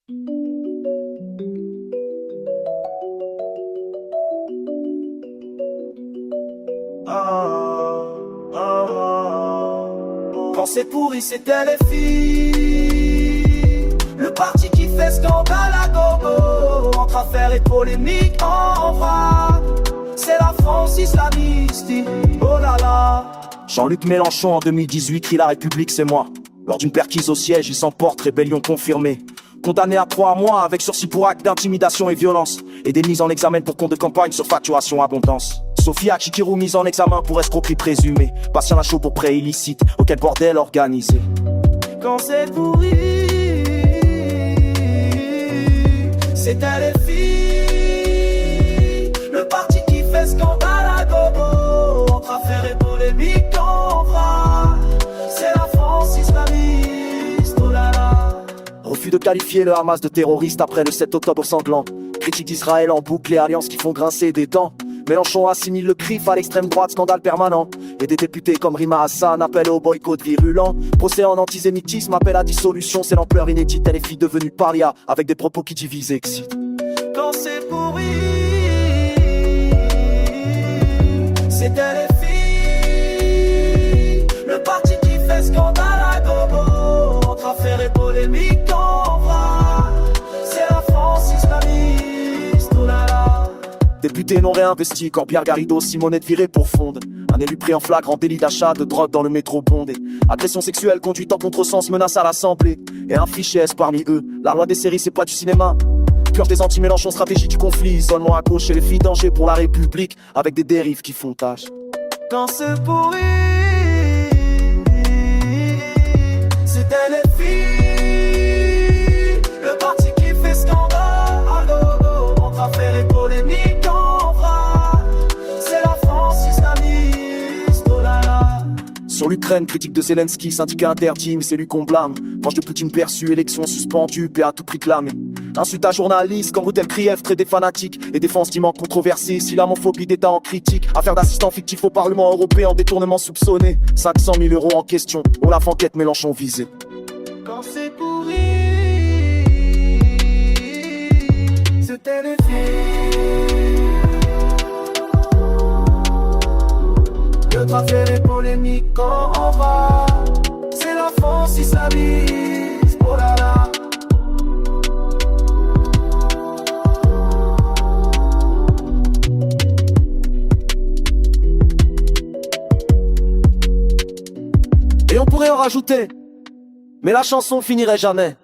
Quand c'est pourri, c'était les filles. Le parti qui fait scandale à gogo. Entre affaires et polémiques en vrac. C'est la France islamiste. Oh là là. Jean-Luc Mélenchon en 2018 crie la République c'est moi. Lors d'une perquise au siège, il s'emporte, rébellion confirmée. Condamné à 3 mois avec sursis pour acte d'intimidation et violence. Et des mises en examen pour compte de campagne sur facturation abondance. Sophia Chikirou mise en examen pour escroquerie présumée. Patient Lachaud pour prêt illicite. Auquel bordel organisé. Quand c'est pourri, c'était les filles. Le parti qui fait scandale à gogo. Entre affaires et polémiques en vrac. C'est la France islamiste, oh là là. Refus de qualifier le Hamas de terroriste après le 7 octobre sanglant. Critique d'Israël en boucle et alliances qui font grincer des dents. Mélenchon assimile le CRIF à l'extrême droite, scandale permanent. Et des députés comme Rima Hassan appellent au boycott virulent. Procès en antisémitisme, appel à dissolution, c'est l'ampleur inédite. Elle est fille devenue paria, avec des propos qui divisent et excitent. Quand c'est pourri, c'était les filles. Le parti qui fait scandale à gogo. Entre affaires et polémiques en vrac. C'est la France islamiste, oh là là. Député non réinvesti, Corbière Garrido, Simonette virée pour fonde. Un élu pris en flagrant délit d'achat de drogue dans le métro bondé. Agression sexuelle, conduite en contresens, menace à l'Assemblée. Et un fichier S parmi eux. La loi des séries, c'est pas du cinéma. Purge des anti-Mélenchon, stratégie du conflit. Isolement à gauche et les filles danger pour la République. Avec des dérives qui font tâche. Quand c'est pourri, c'était les filles. Le parti qui fait scandale à gogo. Entre affaires et polémiques. Sur l'Ukraine, critique de Zelensky, syndicat interdit, mais c'est lui qu'on blâme. Proche de Poutine perçu, élection suspendue, paix à tout prix clamé. Insulte à journaliste, quand Routel Krief, trait des fanatiques. Et défense d'immenses controversée, islamophobie d'État en critique. Affaire d'assistant fictif au Parlement européen, détournement soupçonné. 500 000 € en question, Olaf enquête Mélenchon visé. Quand c'est pourri, c'était les filles. Le trafic et polémique quand on va. C'est la France islamiste, oh là là. Et on pourrait en rajouter, mais la chanson finirait jamais.